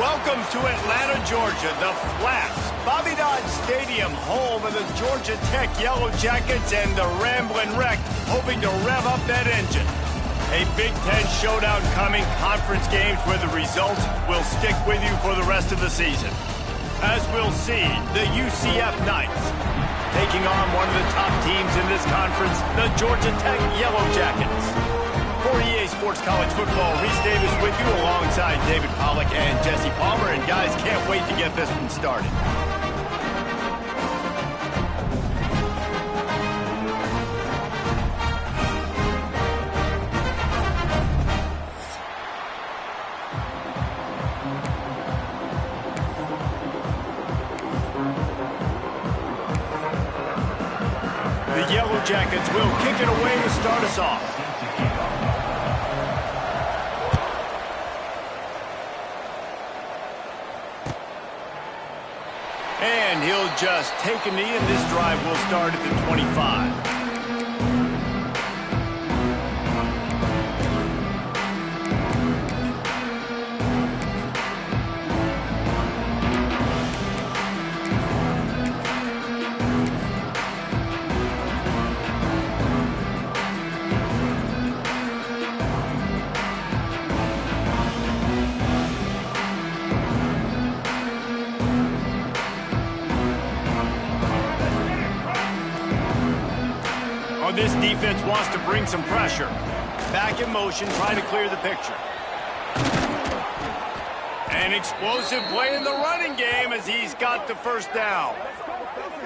Welcome to Atlanta, Georgia, the Flats, Bobby Dodd Stadium, home of the Georgia Tech Yellow Jackets and the Ramblin' Wreck, hoping to rev up that engine. A Big Ten showdown coming, conference games where the results will stick with you for the rest of the season. As we'll see, the UCF Knights taking on one of the top teams in this conference, the Georgia Tech Yellow Jackets. For EA Sports College Football, Reese Davis with you alongside David Pollack and Jesse Palmer. And guys, can't wait to get this one started. The Yellow Jackets will kick it away to start us off. And he'll just take a knee, and this drive will start at the 25. This defense wants to bring some pressure. Back in motion, trying to clear the picture. An explosive play in the running game as he's got the first down.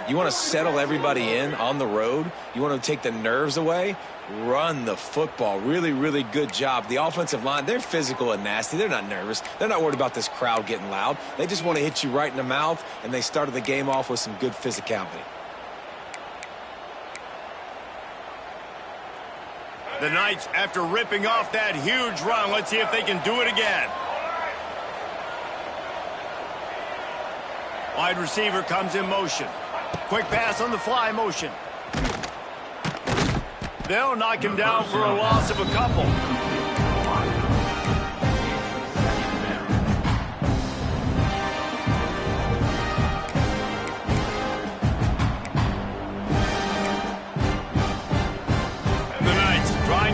You want to settle everybody in on the road? You want to take the nerves away? Run the football. Really, really good job. The offensive line, they're physical and nasty. They're not nervous. They're not worried about this crowd getting loud. They just want to hit you right in the mouth, and they started the game off with some good physicality. The Knights, after ripping off that huge run, let's see if they can do it again. Wide receiver comes in motion. Quick pass on the fly motion. They'll knock him down for a loss of a couple.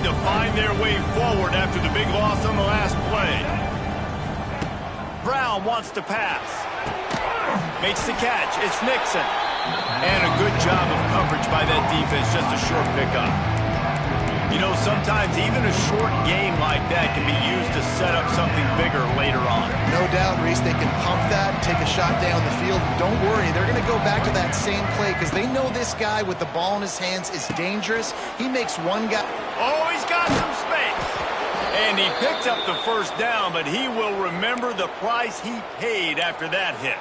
To find their way forward after the big loss on the last play. Brown wants to pass. Makes the catch. It's Nixon. And a good job of coverage by that defense. Just a short pickup. You know, sometimes even a short game like that can be used to set up something bigger later on. No doubt, Reese, they can pump that, take a shot down the field. Don't worry, they're going to go back to that same play because they know this guy with the ball in his hands is dangerous. He makes one guy... Oh, he's got some space. And he picks up the first down, but he will remember the price he paid after that hit.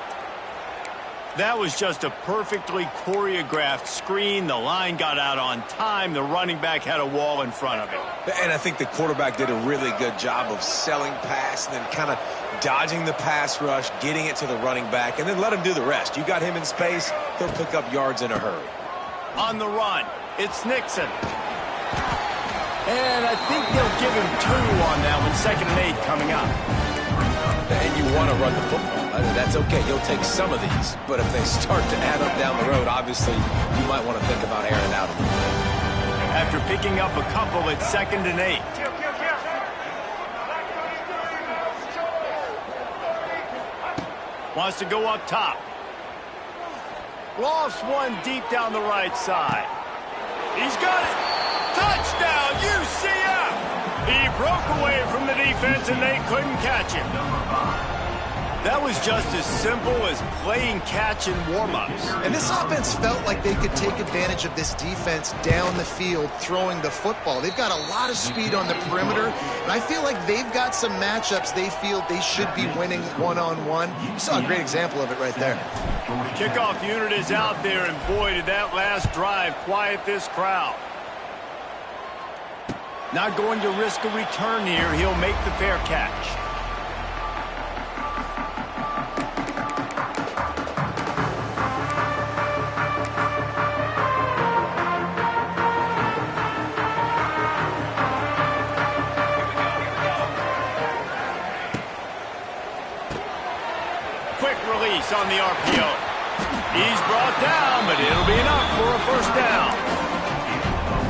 That was just a perfectly choreographed screen. The line got out on time. The running back had a wall in front of him. And I think the quarterback did a really good job of selling pass and then kind of dodging the pass rush, getting it to the running back, and then let him do the rest. You got him in space, he'll pick up yards in a hurry. On the run, it's Nixon. And I think they'll give him 2 on that one. 2nd and 8 coming up. And you want to run the football. That's okay. You'll take some of these. But if they start to add up down the road, obviously, you might want to think about airing it out a little bit. After picking up a couple, it's 2nd and 8. Wants to go up top. Lofts one deep down the right side. He's got it. Touchdown, UCF! He broke away from the defense, and they couldn't catch him. That was just as simple as playing catch in warm-ups. And this offense felt like they could take advantage of this defense down the field throwing the football. They've got a lot of speed on the perimeter, and I feel like they've got some matchups they feel they should be winning one-on-one. You saw a great example of it right there. The kickoff unit is out there, and boy, did that last drive quiet this crowd. Not going to risk a return here. He'll make the fair catch. nice on the RPO. He's brought down, but it'll be enough for a first down.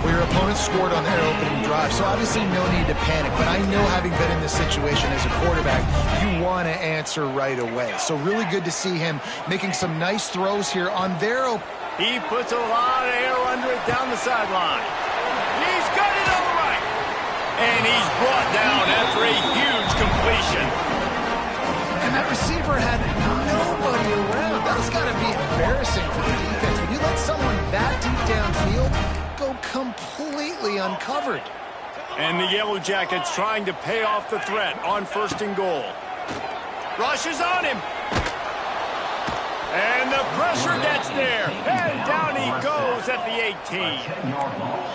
Well, your opponent scored on their opening drive, so obviously no need to panic. But I know, having been in this situation as a quarterback, you want to answer right away. So really good to see him making some nice throws here on their opening. He puts a lot of air under it down the sideline. He's got it on the right. And he's brought down after a huge completion. And that receiver had nobody around. That's got to be embarrassing for the defense. When you let someone that deep downfield go completely uncovered. And the Yellow Jackets trying to pay off the threat on 1st and goal. Rushes on him. And the pressure gets there. And down he goes at the 18.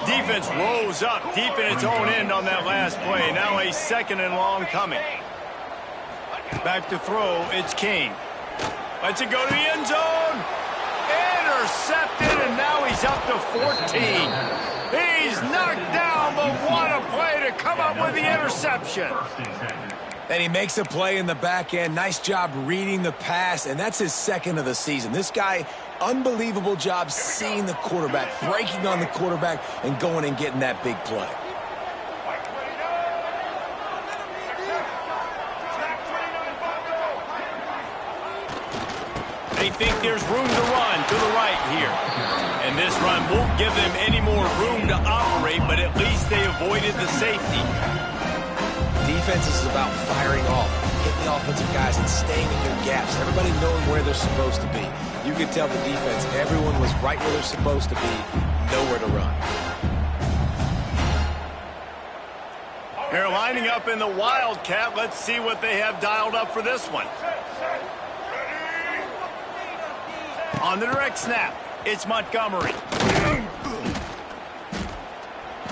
Defense rose up deep in its own end on that last play. Now a 2nd and long coming. Back to throw, it's King. Lets it go to the end zone. Intercepted, and now he's up to 14. He's knocked down, but what a play to come up with the interception. And he makes a play in the back end. Nice job reading the pass, and that's his 2nd of the season. This guy, unbelievable job seeing the quarterback, breaking on the quarterback, and going and getting that big play. They think there's room to run to the right here. And this run won't give them any more room to operate, but at least they avoided the safety. Defense is about firing off, hitting the offensive guys and staying in their gaps. Everybody knowing where they're supposed to be. You could tell the defense, everyone was right where they're supposed to be, nowhere to run. They're lining up in the Wildcat. Let's see what they have dialed up for this one. On the direct snap, it's Montgomery.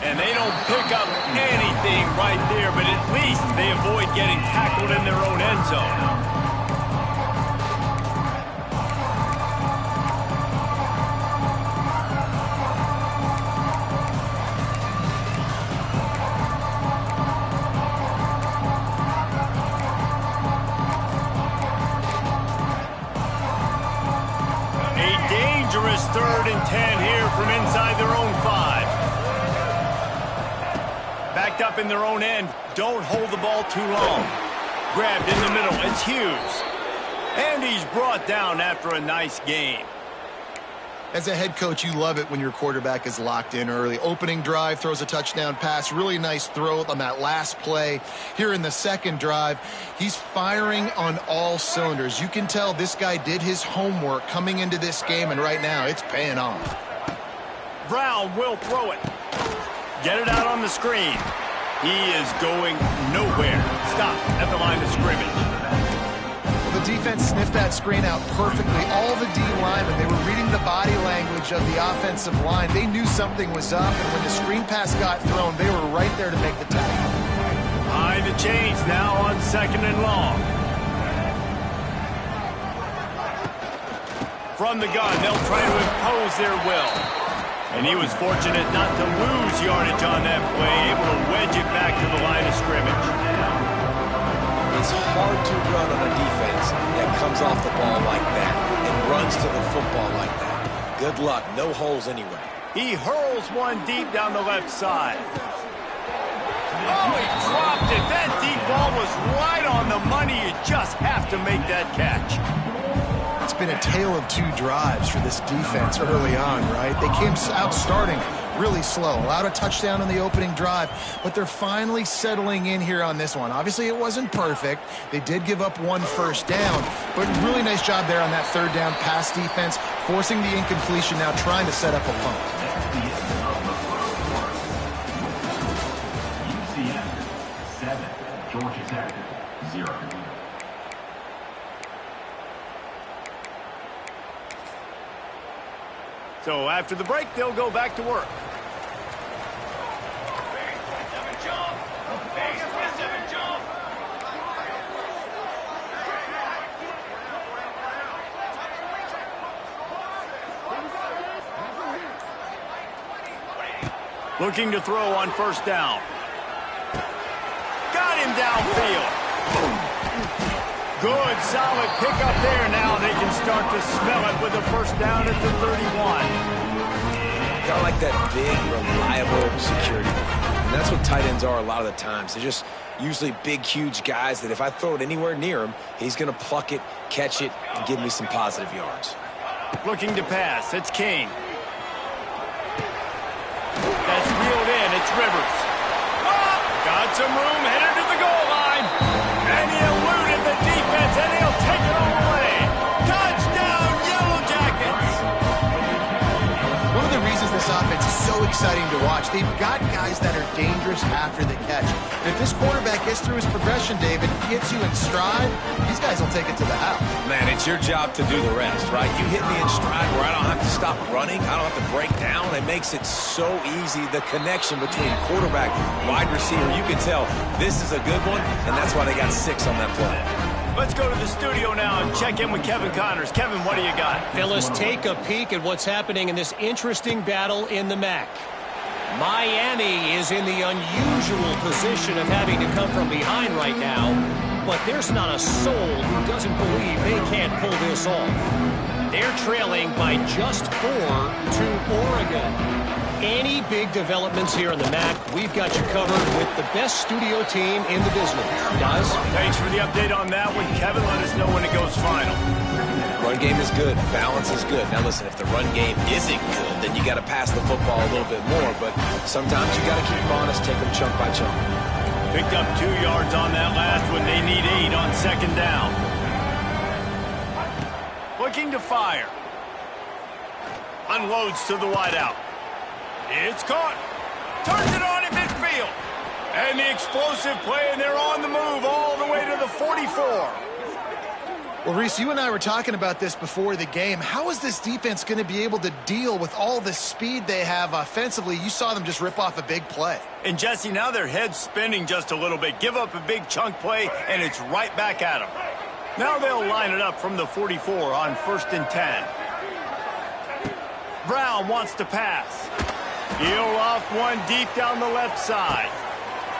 And they don't pick up anything right there, but at least they avoid getting tackled in their own end zone. A dangerous 3rd and 10 here from inside their own 5. Backed up in their own end. Don't hold the ball too long. Grabbed in the middle. It's Hughes. And he's brought down after a nice game. As a head coach, you love it when your quarterback is locked in early. Opening drive, throws a touchdown pass. Really nice throw on that last play. Here in the 2nd drive, he's firing on all cylinders. You can tell this guy did his homework coming into this game, and right now it's paying off. Brown will throw it. Get it out on the screen. He is going nowhere. Stop at the line of scrimmage. Well, the defense sniffed that screen out perfectly. All the D linemen, they were reading the body language of the offensive line. They knew something was up, and when the screen pass got thrown, they were right there to make the tackle. Behind the chains now on 2nd and long. From the gun, they'll try to impose their will. And he was fortunate not to lose yardage on that play, able to wedge it back to the line of scrimmage. It's hard to run on a defense that comes off the ball like that and runs to the football like that. Good luck. No holes anyway. He hurls one deep down the left side. Oh, he dropped it. That deep ball was right on the money. You just have to make that catch. It's been a tale of 2 drives for this defense early on, right? They came out starting really slow, allowed a touchdown on the opening drive, but they're finally settling in here on this one. Obviously, it wasn't perfect. They did give up 1 first down, but really nice job there on that 3rd down pass defense, forcing the incompletion, now trying to set up a punt. UCF 7, Georgia Tech 0. So after the break, they'll go back to work. Looking to throw on 1st down. Got him downfield. Good, solid pickup there. Now they can start to smell it with a first down at the 31. Got like that big, reliable security. And that's what tight ends are a lot of the times. They're just usually big, huge guys that if I throw it anywhere near him, he's going to pluck it, catch it, and give me some positive yards. Looking to pass. It's King. That's reeled in. It's Rivers. Got some room, headed to the goal line. And he eluded the defense, and he'll take it all away. Touchdown, Yellow Jackets! One of the reasons this offense is so exciting to watch, they've got guys that are dangerous after the catch. And if this quarterback gets through his progression, David, he gets you in stride, these guys will take it to the house. Man, it's your job to do the rest, right? You hit me in stride where I don't have to stop running. I don't have to break down. It makes it so easy, the connection between quarterback, wide receiver. You can tell this is a good one, and that's why they got 6 on that play. Let's go to the studio now and check in with Kevin Connors. Kevin, what do you got? Phyllis, take a peek at what's happening in this interesting battle in the MAC. Miami is in the unusual position of having to come from behind right now, but there's not a soul who doesn't believe they can't pull this off. They're trailing by just 4 to Oregon. Any big developments here in the MAC, we've got you covered with the best studio team in the business. Guys? Thanks for the update on that one. Kevin, let us know when it goes final. Run game is good. Balance is good. Now, listen, if the run game isn't good, then you got to pass the football a little bit more. But sometimes you got to keep them honest, take them chunk by chunk. Picked up 2 yards on that last one. They need 8 on second down. Looking to fire. Unloads to the wideout. It's caught. Turns it on at midfield. And the explosive play, and they're on the move all the way to the 44. Well, Reese, you and I were talking about this before the game. How is this defense going to be able to deal with all the speed they have offensively? You saw them just rip off a big play. And, Jesse, now their head's spinning just a little bit. Give up a big chunk play, and it's right back at them. Now they'll line it up from the 44 on 1st and 10. Brown wants to pass. He'll loft one deep down the left side.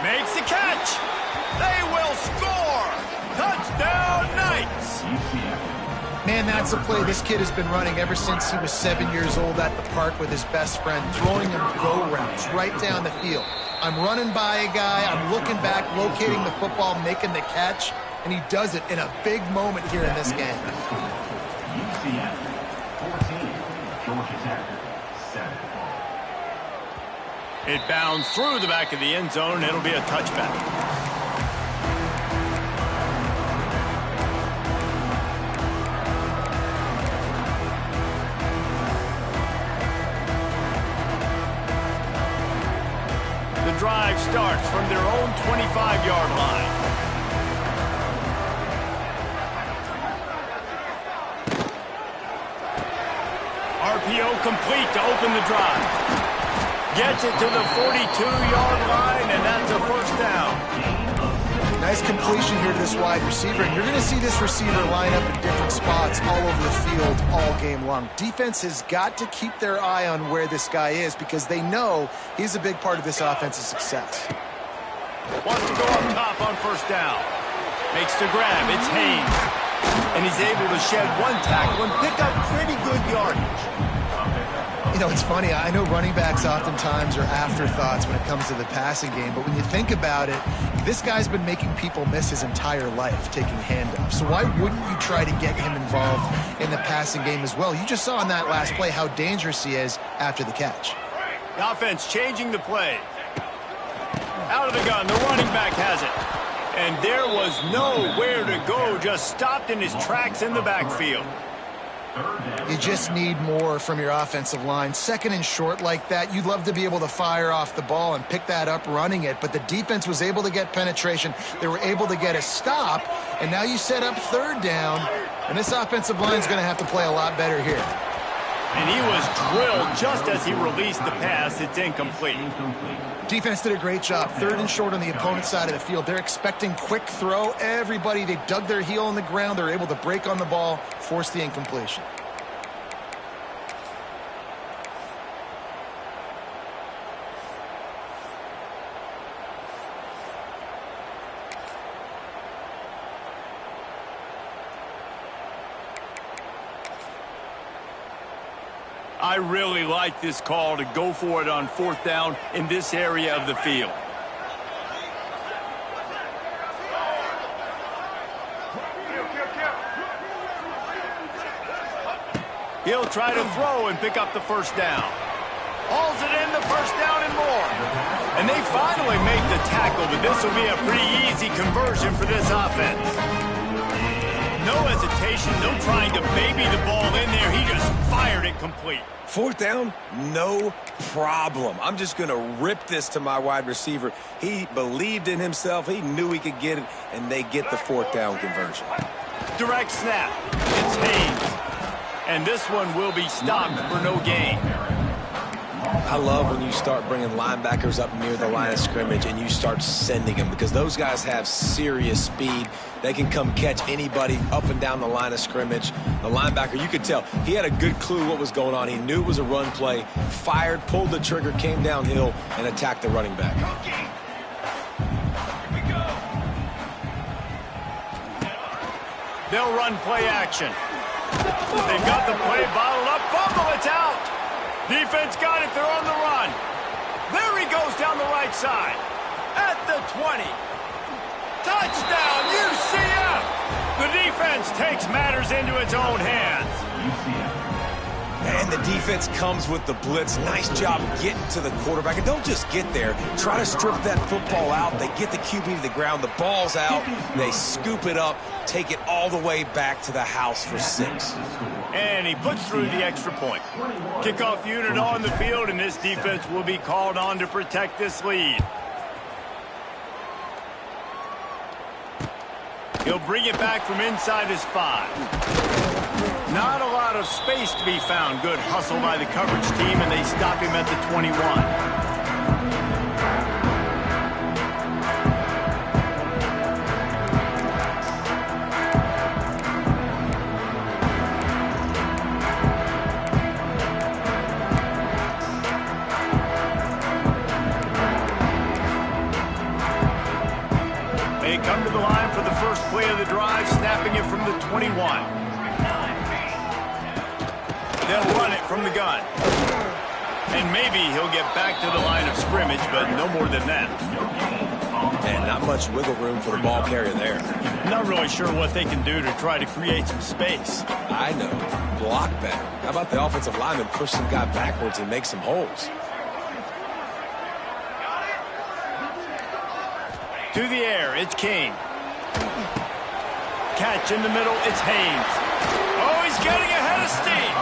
Makes the catch. They will score. Touchdown, Knights. Man, that's a play this kid has been running ever since he was 7 years old at the park with his best friend, throwing him go routes right down the field. I'm running by a guy, I'm looking back, locating the football, making the catch, and he does it in a big moment here in this game. UCF 14, Georgia Tech 7. It bounds through the back of the end zone. It'll be a touchback. The drive starts from their own 25-yard line. RPO complete to open the drive. Gets it to the 42-yard line, and that's a first down. Nice completion here to this wide receiver, and you're going to see this receiver line up in different spots all over the field all game long. Defense has got to keep their eye on where this guy is because they know he's a big part of this offense's success. Wants to go up top on first down. Makes the grab. It's Haynes. And he's able to shed one tackle and pick up pretty good yardage. You know, it's funny. I know running backs oftentimes are afterthoughts when it comes to the passing game, but when you think about it, this guy's been making people miss his entire life taking handoffs. So why wouldn't you try to get him involved in the passing game as well? You just saw in that last play how dangerous he is after the catch. The offense changing the play. Out of the gun, the running back has it. And there was nowhere to go, just stopped in his tracks in the backfield. You just need more from your offensive line. Second and short like that, you'd love to be able to fire off the ball and pick that up running it, but the defense was able to get penetration. They were able to get a stop, and now you set up third down, and this offensive line is going to have to play a lot better here. And he was drilled just as he released the pass. It's incomplete. Defense did a great job. Third and short on the opponent's side of the field. They're expecting quick throw. Everybody, they dug their heel in the ground. They're able to break on the ball, force the incompletion. I really like this call to go for it on 4th down in this area of the field. He'll try to throw and pick up the first down. Hauls it in, the first down and more. And they finally make the tackle, but this will be a pretty easy conversion for this offense. No hesitation, no trying to baby the ball in there. He just fired it complete. 4th down, no problem. I'm just going to rip this to my wide receiver. He believed in himself. He knew he could get it, and they get the 4th down conversion. Direct snap. It's Haynes. And this one will be stopped for no gain. I love when you start bringing linebackers up near the line of scrimmage and you start sending them, because those guys have serious speed. They can come catch anybody up and down the line of scrimmage. The linebacker, you could tell, he had a good clue what was going on. He knew it was a run play, fired, pulled the trigger, came downhill, and attacked the running back. They'll run play action. They've got the play bottled up. Fumble, it's out. Defense got it. They're on the run. There he goes down the right side. At the 20. Touchdown, UCF. The defense takes matters into its own hands. And the defense comes with the blitz. Nice job getting to the quarterback. And don't just get there. Try to strip that football out. They get the QB to the ground. The ball's out. They scoop it up, take it all the way back to the house for 6. And he puts through the extra point. Kickoff unit on the field, and this defense will be called on to protect this lead. He'll bring it back from inside his 5. Not a lot of space to be found. Good hustle by the coverage team, and they stop him at the 21. They come to the line for the first play of the drive, snapping it from the 21. They'll run it from the gun. And maybe he'll get back to the line of scrimmage, but no more than that. And not much wiggle room for the ball carrier there. Not really sure what they can do to try to create some space. I know. Block better. How about the offensive lineman push some guy backwards and make some holes? To the air, it's King. Catch in the middle, it's Haynes. Oh, he's getting ahead of steam.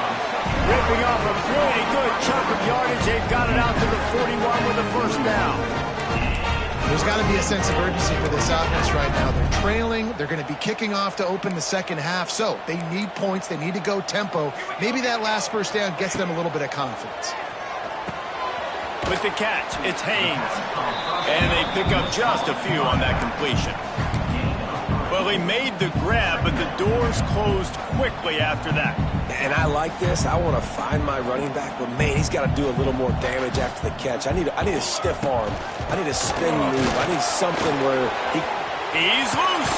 Ripping off a pretty good chunk of yardage. They've got it out to the 41 with the first down. There's got to be a sense of urgency for this offense right now. They're trailing. They're going to be kicking off to open the second half. So they need points. They need to go tempo. Maybe that last first down gets them a little bit of confidence. With the catch, it's Haynes. And they pick up just a few on that completion. Well, he made the grab, but the doors closed quickly after that. And I like this. I want to find my running back, but man, he's got to do a little more damage after the catch. I need a stiff arm. I need a spin move. I need something where he's loose.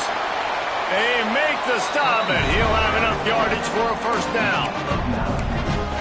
They make the stop, and he'll have enough yardage for a first down.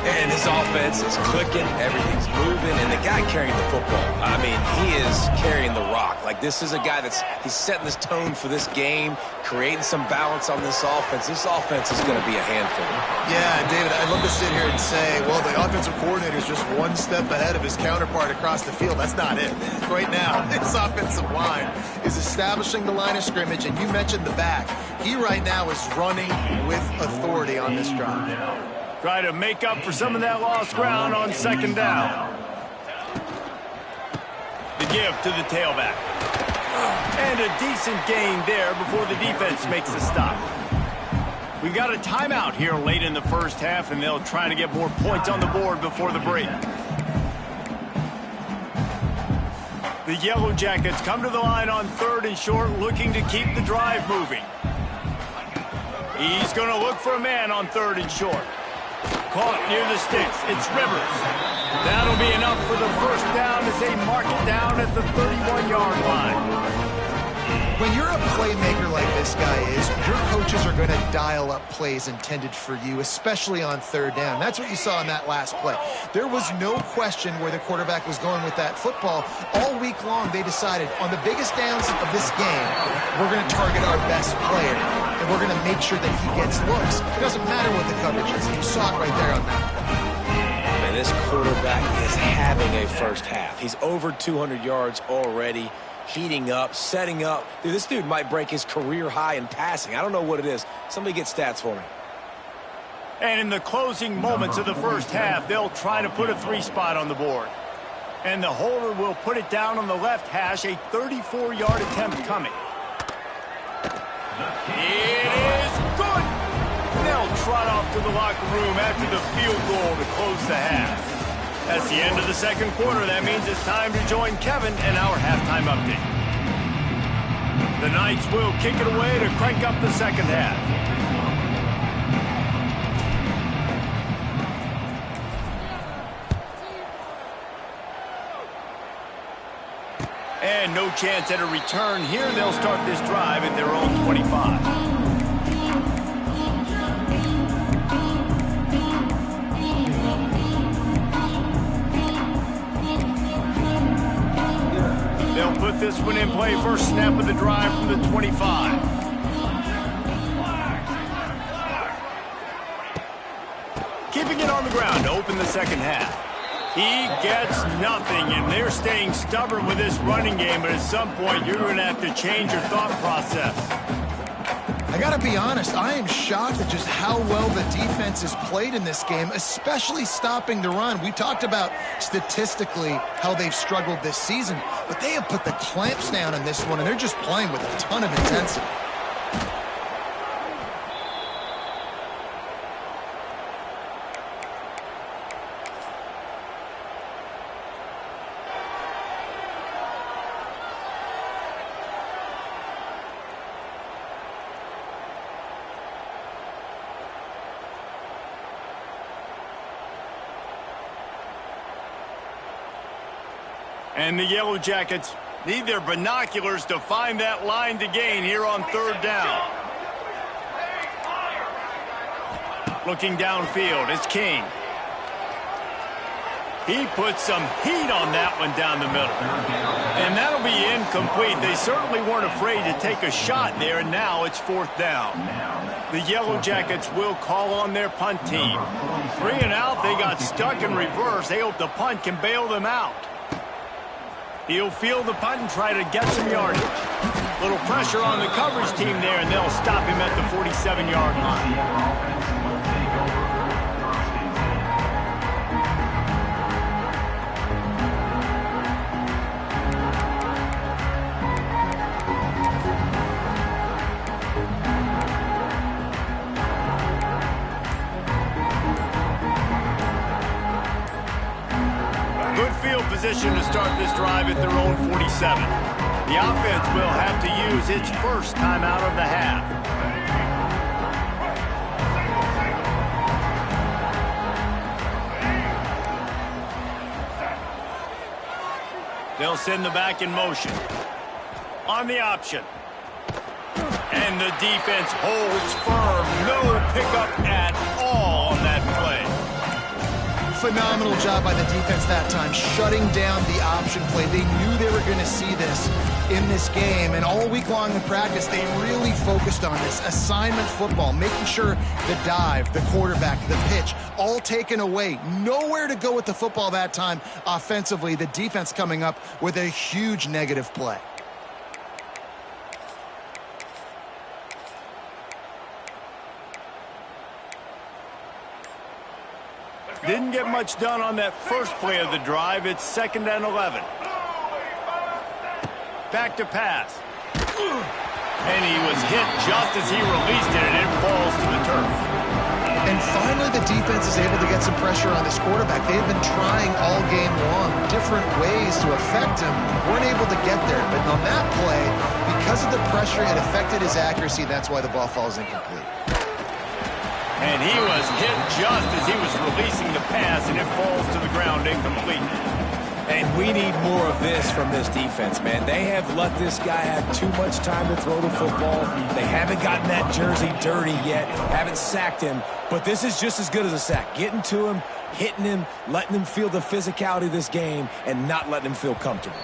And his offense is clicking, everything's moving, and the guy carrying the football, I mean, he is carrying the rock. Like, this is a guy he's setting this tone for this game, creating some balance on this offense. This offense is going to be a handful. Yeah, David, I'd love to sit here and say, well, the offensive coordinator is just one step ahead of his counterpart across the field. That's not it. Right now, this offensive line is establishing the line of scrimmage, and you mentioned the back. He right now is running with authority on this drive. Try to make up for some of that lost ground on second down. The give to the tailback. And a decent gain there before the defense makes the stop. We've got a timeout here late in the first half, and they'll try to get more points on the board before the break. The Yellow Jackets come to the line on 3rd and short, looking to keep the drive moving. He's going to look for a man on 3rd and short. Caught near the sticks. It's Rivers. That'll be enough for the first down as they mark it down at the 31-yard line. When you're a playmaker like this guy is, your coaches are going going to dial up plays intended for you, especially on third down. That's what you saw in that last play. There was no question where the quarterback was going with that football. All week long, they decided on the biggest downs of this game, we're going to target our best player, and we're going to make sure that he gets looks. It doesn't matter what the coverage is. You saw it right there on that play. Man, this quarterback is having a first half. He's over 200 yards already, heating up, setting up. Dude, this dude might break his career high in passing. I don't know what it is. Somebody get stats for me. And in the closing moments of the first half, they'll try to put a 3-spot on the board. And the holder will put it down on the left hash, a 34-yard attempt coming. It is good! They'll trot off to the locker room after the field goal to close the half. That's the end of the second quarter. That means it's time to join Kevin and our halftime update. The Knights will kick it away to crank up the second half. And no chance at a return here. They'll start this drive at their own 25. They'll put this one in play. First snap of the drive from the 25. Keeping it on the ground to open the second half. He gets nothing, and they're staying stubborn with this running game, but at some point you're going to have to change your thought process. I got to be honest, I am shocked at just how well the defense has played in this game, especially stopping the run. We talked about statistically how they've struggled this season, but they have put the clamps down in this one, and they're just playing with a ton of intensity. And the Yellow Jackets need their binoculars to find that line to gain here on third down. Looking downfield, it's King. He puts some heat on that one down the middle. And that'll be incomplete. They certainly weren't afraid to take a shot there, and now it's fourth down. The Yellow Jackets will call on their punt team. 3 and out, they got stuck in reverse. They hope the punt can bail them out. He'll field the punt and try to get some yardage. Little pressure on the coverage team there, and they'll stop him at the 47-yard line. Position to start this drive at their own 47. The offense will have to use its first timeout of the half. They'll send the back in motion. On the option. And the defense holds firm. No pickup at all on that play. Phenomenal job by the defense that time, shutting down the option play. They knew they were going to see this in this game, and all week long in practice, they really focused on this assignment football, making sure the dive, the quarterback, the pitch, all taken away. Nowhere to go with the football that time offensively. The defense coming up with a huge negative play. Didn't get much done on that first play of the drive. It's 2nd and 11. Back to pass. And he was hit just as he released it, and it falls to the turf. And finally, the defense is able to get some pressure on this quarterback. They've been trying all game long different ways to affect him. Weren't able to get there. But on that play, because of the pressure, it affected his accuracy. That's why the ball falls incomplete. And he was hit just as he was releasing the pass, and it falls to the ground incomplete. And we need more of this from this defense, man. They have let this guy have too much time to throw the football. They haven't gotten that jersey dirty yet, haven't sacked him. But this is just as good as a sack. Getting to him, hitting him, letting him feel the physicality of this game, and not letting him feel comfortable.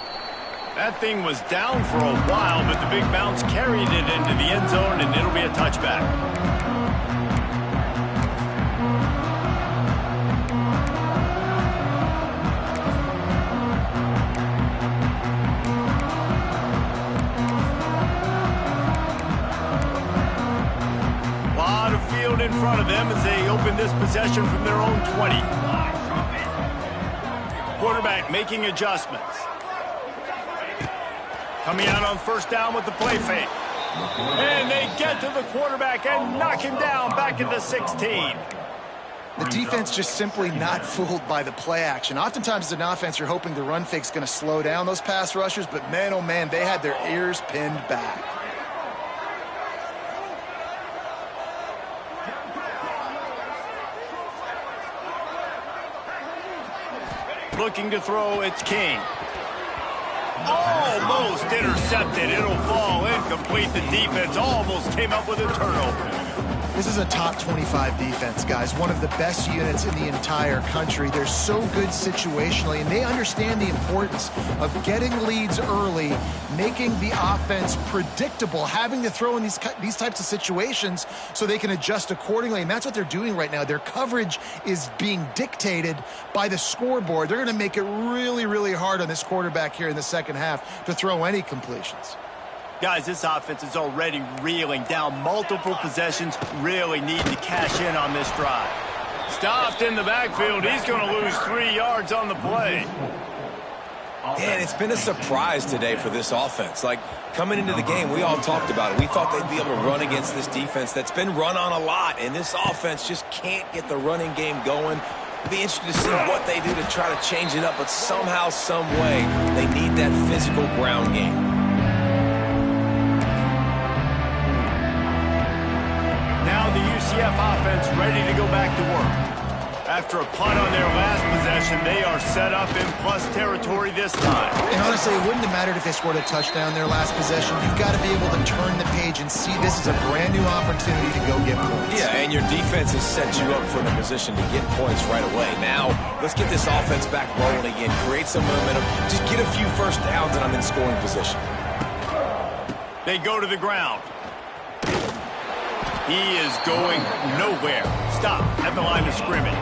That thing was down for a while, but the big bounce carried it into the end zone, and it'll be a touchback. In front of them as they open this possession from their own 20. Quarterback making adjustments. Coming out on first down with the play fake. And they get to the quarterback and knock him down back at the 16. The defense just simply not fooled by the play action. Oftentimes as an offense, you're hoping the run fake's going to slow down those pass rushers, but man, oh man, they had their ears pinned back. Looking to throw, it's King. Almost intercepted. It'll fall incomplete. The defense almost came up with a turnover. This is a top 25 defense, guys. One of the best units in the entire country. They're so good situationally, and they understand the importance of getting leads early, making the offense predictable, having to throw in these types of situations so they can adjust accordingly, and that's what they're doing right now. Their coverage is being dictated by the scoreboard. They're going to make it really, really hard on this quarterback here in the second half to throw any completions. Guys, this offense is already reeling down multiple possessions, really need to cash in on this drive. Stopped in the backfield. He's going to lose 3 yards on the play. And it's been a surprise today for this offense. Like, coming into the game, we all talked about it. We thought they'd be able to run against this defense that's been run on a lot, and this offense just can't get the running game going. It'll be interesting to see what they do to try to change it up, but somehow, some way, they need that physical ground game. Now the UCF offense ready to go back to work. After a punt on their last possession, they are set up in plus territory this time. And honestly, it wouldn't have mattered if they scored a touchdown their last possession. You've got to be able to turn the page and see this is a brand new opportunity to go get points. Yeah, and your defense has set you up for the position to get points right away. Now, let's get this offense back rolling again, create some momentum, just get a few first downs, and I'm in scoring position. They go to the ground. He is going nowhere. Stop at the line of scrimmage.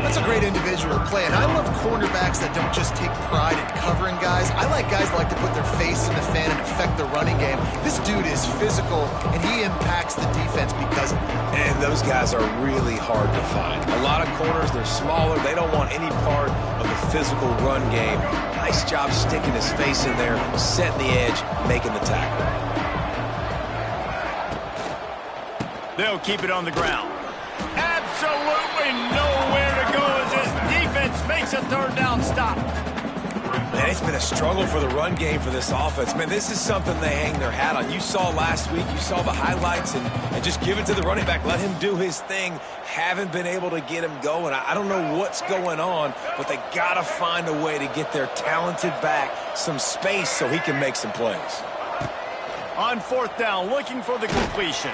That's a great individual play, and I love cornerbacks that don't just take pride in covering guys. I like guys that like to put their face in the fan and affect the running game. This dude is physical, and he impacts the defense because of it. And those guys are really hard to find. A lot of corners, they're smaller. They don't want any part of the physical run game. Nice job sticking his face in there, setting the edge, making the tackle. They'll keep it on the ground. Absolutely nowhere to go as this defense makes a third down stop. Man, it's been a struggle for the run game for this offense. Man, this is something they hang their hat on. You saw last week, you saw the highlights, and just give it to the running back. Let him do his thing. Haven't been able to get him going. I don't know what's going on, but they got to find a way to get their talented back some space so he can make some plays. On fourth down, looking for the completion.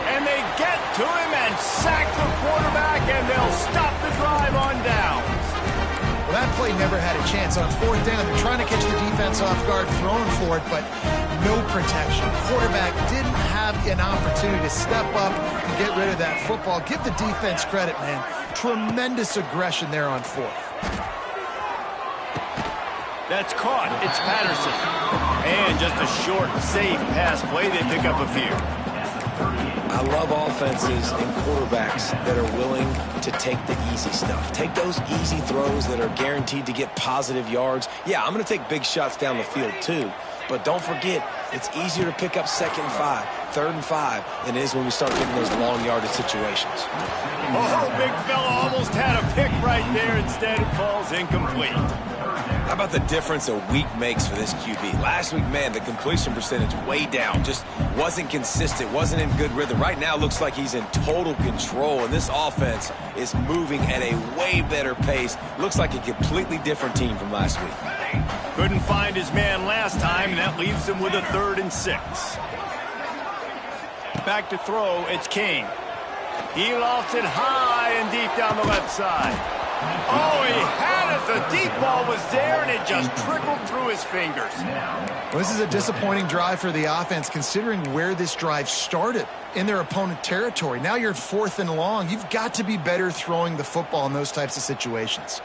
And they get to him and sack the quarterback, and they'll stop the drive on downs. Well, that play never had a chance. On fourth down, they're trying to catch the defense off guard, throwing for it, but no protection. Quarterback didn't have an opportunity to step up and get rid of that football. Give the defense credit, man. Tremendous aggression there on fourth. That's caught. It's Patterson. And just a short, safe pass play. They pick up a few. I love offenses and quarterbacks that are willing to take the easy stuff. Take those easy throws that are guaranteed to get positive yards. Yeah, I'm going to take big shots down the field too. But don't forget, it's easier to pick up 2nd and 5, 3rd and 5 than it is when we start getting those long yardage situations. Oh, big fella almost had a pick right there. Instead, it falls incomplete. How about the difference a week makes for this QB? Last week, man, the completion percentage way down. Just wasn't consistent, wasn't in good rhythm. Right now, looks like he's in total control, and this offense is moving at a way better pace. Looks like a completely different team from last week. Couldn't find his man last time, and that leaves him with a 3rd and 6. Back to throw, it's King. He lost it high and deep down the left side. Oh, he had it. The deep ball was there, and it just trickled through his fingers. Well, this is a disappointing drive for the offense, considering where this drive started, in their opponent territory. Now you're at 4th and long. You've got to be better throwing the football in those types of situations.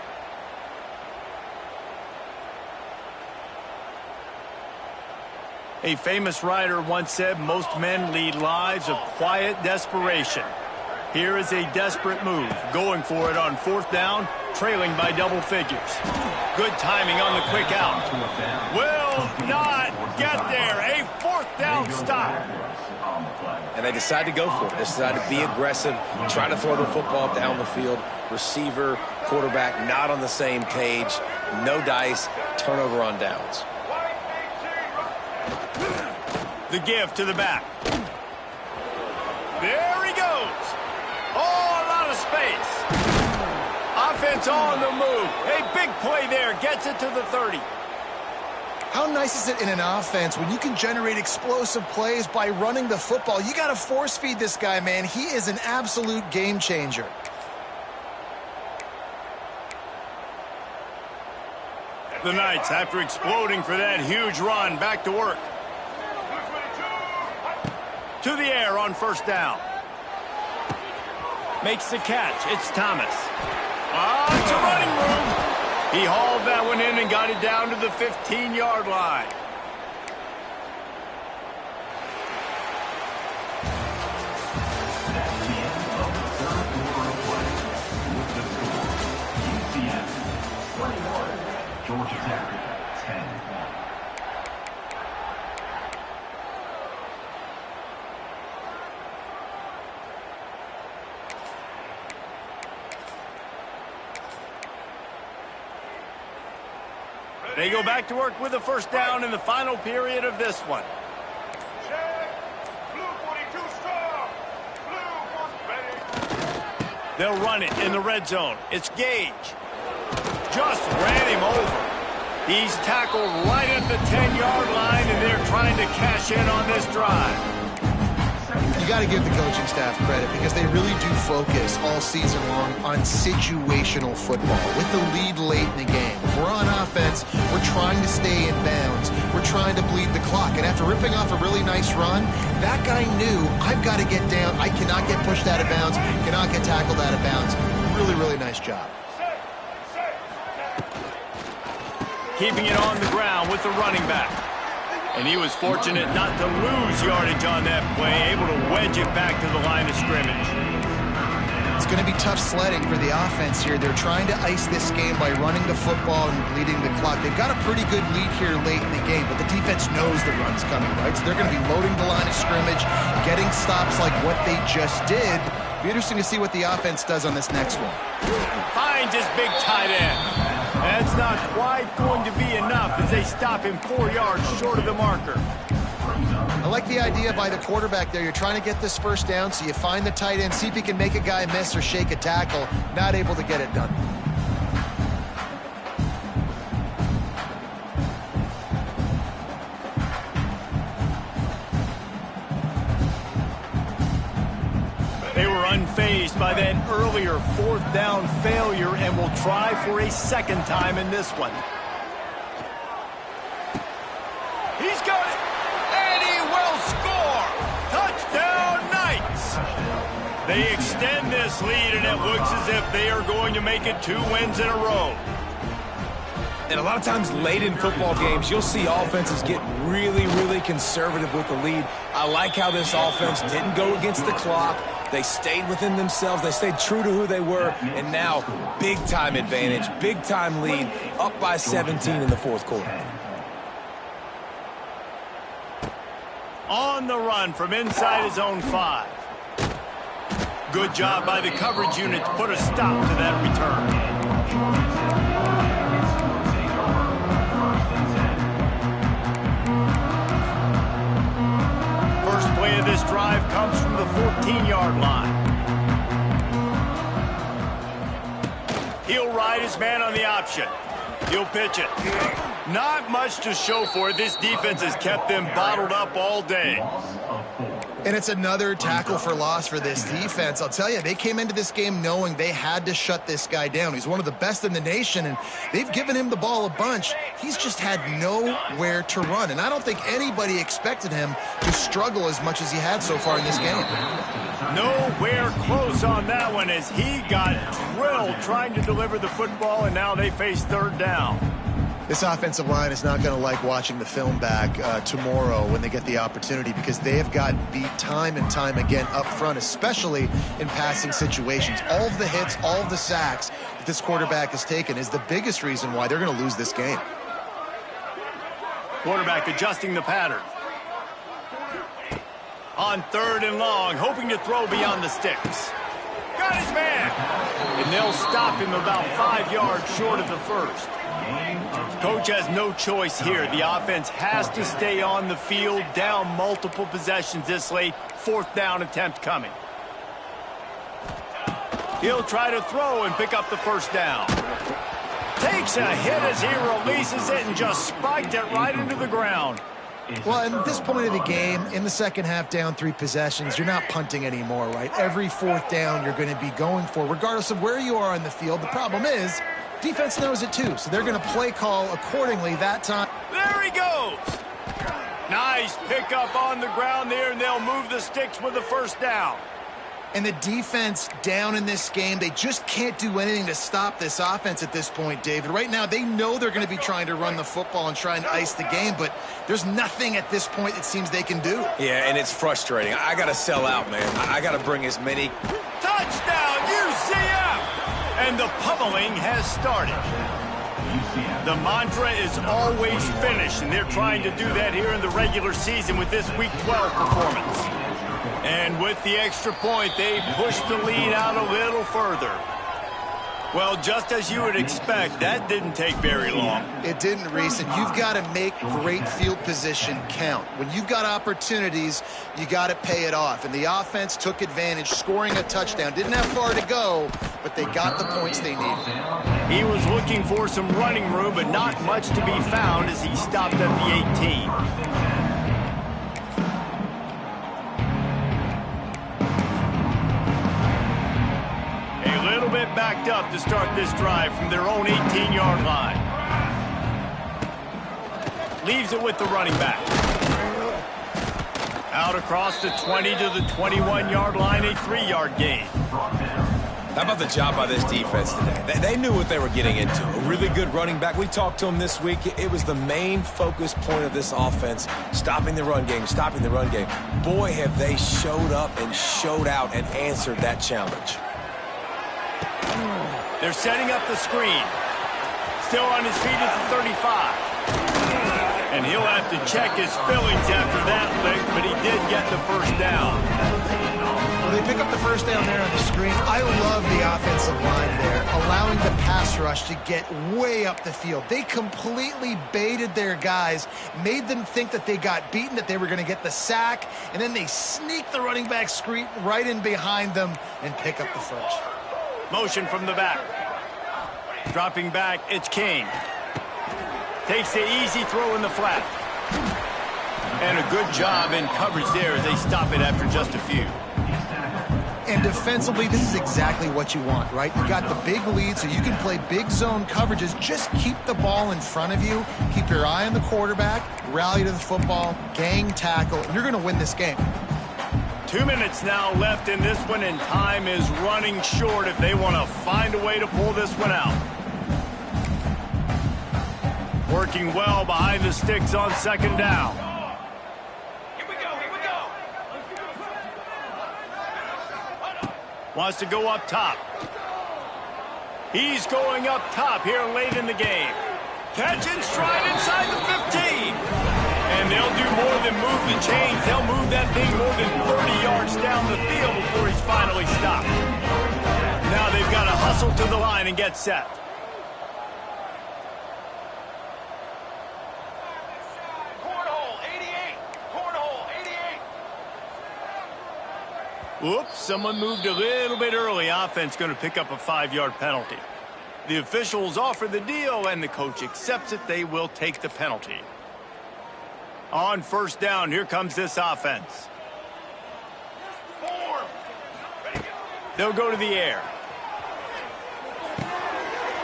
A famous writer once said, most men lead lives of quiet desperation. Here is a desperate move, going for it on 4th down, trailing by double figures. Good timing on the quick out. Will not get there. A 4th down stop. And they decide to go for it. They decide to be aggressive, try to throw the football down the field. Receiver, quarterback, not on the same page. No dice, turnover on downs. The give to the back. There he goes. Oh, a lot of space. Offense on the move. A big play there. Gets it to the 30. How nice is it in an offense when you can generate explosive plays by running the football? You got to force feed this guy, man. He is an absolute game changer. The Knights, after exploding for that huge run, back to work. To the air on 1st down. Makes the catch. It's Thomas. It's a running room. He hauled that one in and got it down to the 15-yard line. That's the end of the 3rd quarter of play. With the score, UCF 21, Georgia Tech 10. They go back to work with a 1st down in the final period of this one. They'll run it in the red zone. It's Gage. Just ran him over. He's tackled right at the 10-yard line, and they're trying to cash in on this drive. You got to give the coaching staff credit because they really do focus all season long on situational football with the lead late in the game. If we're on offense, we're trying to stay in bounds. We're trying to bleed the clock. And after ripping off a really nice run, that guy knew, I've got to get down. I cannot get pushed out of bounds, cannot get tackled out of bounds. Really, really nice job. Keeping it on the ground with the running back. And he was fortunate not to lose yardage on that play, able to wedge it back to the line of scrimmage. It's going to be tough sledding for the offense here. They're trying to ice this game by running the football and bleeding the clock. They've got a pretty good lead here late in the game, but the defense knows the run's coming, right? So they're going to be loading the line of scrimmage, getting stops like what they just did. Be interesting to see what the offense does on this next one. Finds his big tight end. That's not quite going to be enough as they stop him 4 yards short of the marker. I like the idea by the quarterback there. You're trying to get this 1st down, so you find the tight end, see if he can make a guy miss or shake a tackle. Not able to get it done. They were unfazed by that earlier 4th down failure and will try for a 2nd time in this one. He's got it, and he will score! Touchdown, Knights! They extend this lead, and it looks as if they are going to make it 2 wins in a row. And a lot of times late in football games, you'll see offenses get really, really conservative with the lead. I like how this offense didn't go against the clock. They stayed within themselves. They stayed true to who they were. And now, big-time advantage, big-time lead, up by 17 in the 4th quarter. On the run from inside his own 5. Good job by the coverage unit to put a stop to that return. 18-yard line. He'll ride his man on the option. He'll pitch it. Not much to show for it. This defense has kept them bottled up all day. And it's another tackle for loss for this defense. I'll tell you, they came into this game knowing they had to shut this guy down. He's one of the best in the nation, and they've given him the ball a bunch. He's just had nowhere to run, and I don't think anybody expected him to struggle as much as he had so far in this game. Nowhere close on that one as he got drilled trying to deliver the football, and now they face third down. This offensive line is not going to like watching the film back tomorrow when they get the opportunity, because they have gotten beat time and time again up front, especially in passing situations. All of the hits, all of the sacks that this quarterback has taken is the biggest reason why they're going to lose this game. Quarterback adjusting the pattern. On third and long, hoping to throw beyond the sticks. Got his man! And they'll stop him about 5 yards short of the first. Coach has no choice here. The offense has to stay on the field, down multiple possessions this late. Fourth down attempt coming. He'll try to throw and pick up the first down. Takes a hit as he releases it and just spiked it right into the ground. Well, at this point of the game, in the second half, down 3 possessions, you're not punting anymore, right? Every fourth down you're going to be going for, regardless of where you are on the field. The problem is, defense knows it too, so they're going to play call accordingly that time. There he goes. Nice pickup on the ground there, and they'll move the sticks with the first down. And the defense down in this game, they just can't do anything to stop this offense at this point, David. Right now, they know they're going to be trying to run the football and trying to ice the game, but there's nothing at this point it seems they can do. Yeah, and it's frustrating. I got to sell out, man. I got to bring as many. Touchdown, UCF! And the pummeling has started. The mantra is always finish, and they're trying to do that here in the regular season with this Week 12 performance. And with the extra point, they push the lead out a little further. Well, just as you would expect, that didn't take very long. It didn't, Reese, and you've got to make great field position count. When you've got opportunities, you got to pay it off. And the offense took advantage, scoring a touchdown. Didn't have far to go, but they got the points they needed. He was looking for some running room, but not much to be found as he stopped at the 18. Bit backed up to start this drive from their own 18-yard line. Leaves it with the running back. Out across the 20 to the 21-yard line, a 3-yard gain. How about the job by this defense today? They knew what they were getting into. A really good running back. We talked to him this week. It was the main focus point of this offense, stopping the run game, stopping the run game. Boy, have they showed up and showed out and answered that challenge. They're setting up the screen. Still on his feet at the 35. And he'll have to check his fillings after that lick, but he did get the first down. Well, they pick up the first down there on the screen. I love the offensive line there, allowing the pass rush to get way up the field. They completely baited their guys, made them think that they got beaten, that they were going to get the sack, and then they sneak the running back screen right in behind them and pick up the first. Motion from the back. Dropping back, it's King. Takes the easy throw in the flat. And a good job in coverage there as they stop it after just a few. And defensively, this is exactly what you want, right? You got the big lead, so you can play big zone coverages. Just keep the ball in front of you. Keep your eye on the quarterback. Rally to the football. Gang tackle. And you're going to win this game. 2 minutes now left in this one, and time is running short if they want to find a way to pull this one out. Working well behind the sticks on second down. Here we go. Wants to go up top. He's going up top here late in the game. Catch and stride inside the 15. And they'll do more than move the chains. They'll move that thing more than 30 yards down the field before he's finally stopped. Now they've got to hustle to the line and get set. Whoops, someone moved a little bit early. Offense going to pick up a 5-yard penalty. The officials offer the deal, and the coach accepts it. They will take the penalty. On first down, here comes this offense. They'll go to the air.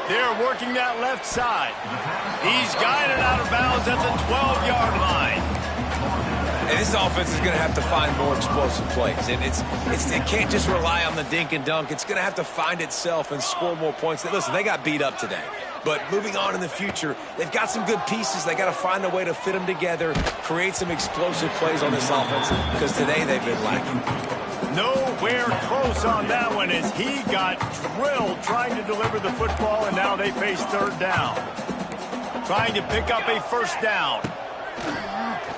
They're working that left side. He's guided out of bounds at the 12-yard line. And this offense is going to have to find more explosive plays. And it can't just rely on the dink and dunk. It's going to have to find itself and score more points. Listen, they got beat up today. But moving on in the future, they've got some good pieces. They got to find a way to fit them together, create some explosive plays on this offense, because today they've been lacking. Nowhere close on that one as he got drilled trying to deliver the football, and now they face third down. Trying to pick up a first down.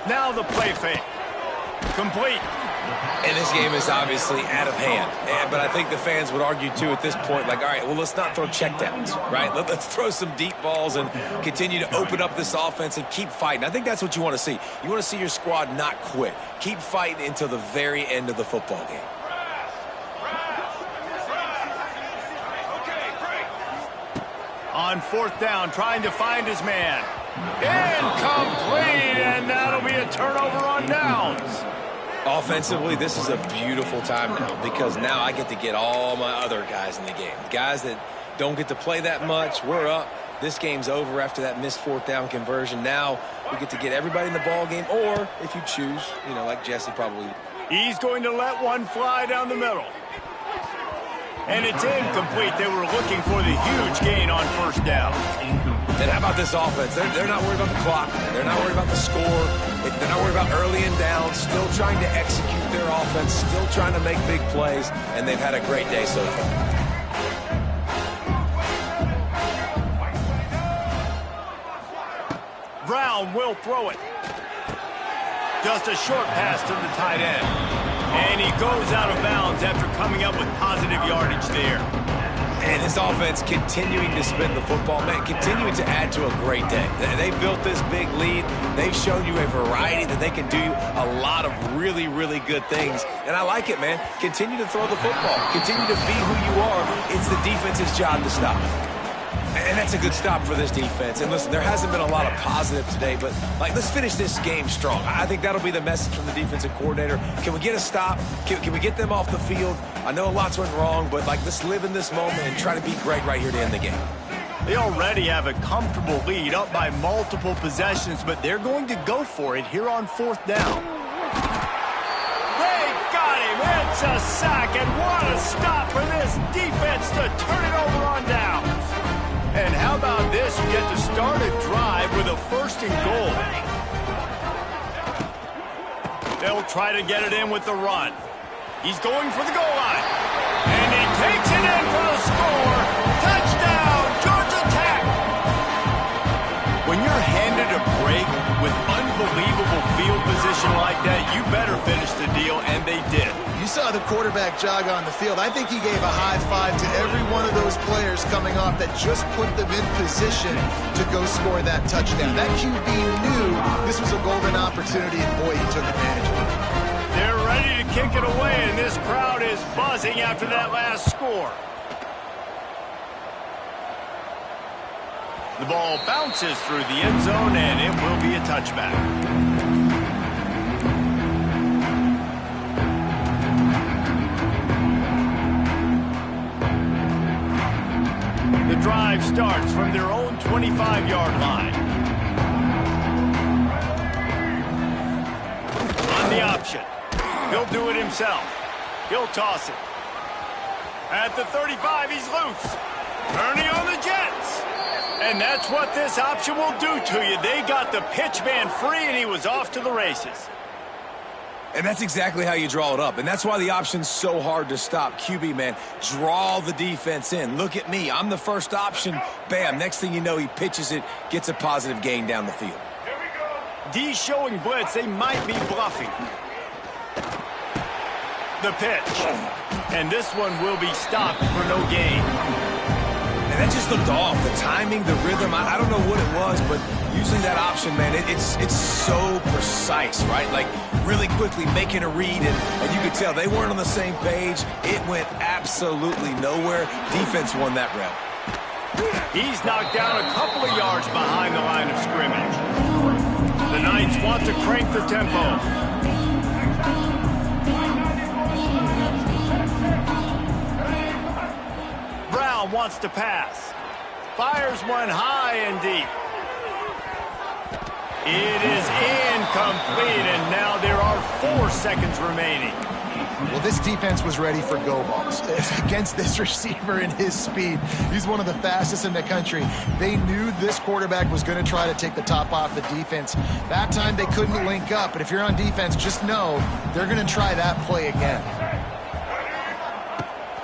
Now the play fake. Complete. And this game is obviously out of hand. But I think the fans would argue, too, at this point, like, all right, well, let's not throw checkdowns, right? Let's throw some deep balls and continue to open up this offense and keep fighting. I think that's what you want to see. You want to see your squad not quit. Keep fighting until the very end of the football game. On fourth down, trying to find his man. Incomplete, and that'll be a turnover on downs. Offensively, this is a beautiful time now because now I get to get all my other guys in the game. Guys that don't get to play that much, we're up. This game's over after that missed fourth down conversion. Now we get to get everybody in the ball game, or if you choose, you know, like Jesse probably. He's going to let one fly down the middle. And it's incomplete. They were looking for the huge gain on first down. And how about this offense? They're not worried about the clock. They're not worried about the score. They're not worried about early and down. Still trying to execute their offense. Still trying to make big plays. And they've had a great day so far. Brown will throw it. Just a short pass to the tight end. And he goes out of bounds after coming up with positive yardage there. And this offense continuing to spin the football, man, continuing to add to a great day. They built this big lead. They've shown you a variety that they can do a lot of really, really good things. And I like it, man. Continue to throw the football. Continue to be who you are. It's the defense's job to stop. And that's a good stop for this defense. And listen, there hasn't been a lot of positive today, but, like, let's finish this game strong. I think that'll be the message from the defensive coordinator. Can we get a stop? Can we get them off the field? I know lots went wrong, but, like, let's live in this moment and try to be great right here to end the game. They already have a comfortable lead up by multiple possessions, but they're going to go for it here on fourth down. They got him. It's a sack, and what a stop for this defense to turn it over on downs. And how about this? You get to start a drive with a first and goal. They'll try to get it in with the run. He's going for the goal line. And he takes it in for the score. Touchdown, Georgia Tech! When you're handed a break with unbelievable field position like that, you better finish the deal, and they did. You saw the quarterback jog on the field. I think he gave a high five to every one of those players coming off that just put them in position to go score that touchdown. That QB knew this was a golden opportunity, and boy, he took advantage of it. They're ready to kick it away, and this crowd is buzzing after that last score. The ball bounces through the end zone, and it will be a touchback. The drive starts from their own 25-yard line. On the option. He'll do it himself. He'll toss it. At the 35, he's loose. Turning on the Jets. And that's what this option will do to you. They got the pitch man free, and he was off to the races. And that's exactly how you draw it up. And that's why the option's so hard to stop. QB, man, draw the defense in. Look at me. I'm the first option. Bam. Next thing you know, he pitches it, gets a positive gain down the field. D showing blitz. They might be bluffing. The pitch. And this one will be stopped for no gain. And that just looked off. The timing, the rhythm, I don't know what it was, but using that option, man, it's so precise, right? Like, really quickly making a read, and you could tell they weren't on the same page. It went absolutely nowhere. Defense won that rep. He's knocked down a couple of yards behind the line of scrimmage. The Knights want to crank the tempo. Brown wants to pass. Fires one high and deep. It is incomplete, and now there are 4 seconds remaining. Well, this defense was ready for go balls against this receiver and his speed. He's one of the fastest in the country. They knew this quarterback was going to try to take the top off the defense. That time they couldn't link up, but if you're on defense, just know they're going to try that play again.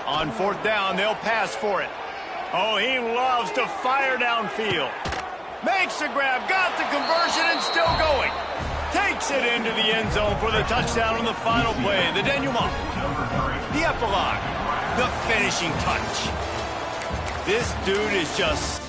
On 4th down, they'll pass for it. Oh, he loves to fire downfield. Makes the grab, got the conversion, and still going. Takes it into the end zone for the touchdown on the final play. The denouement. The epilogue. The finishing touch. This dude is just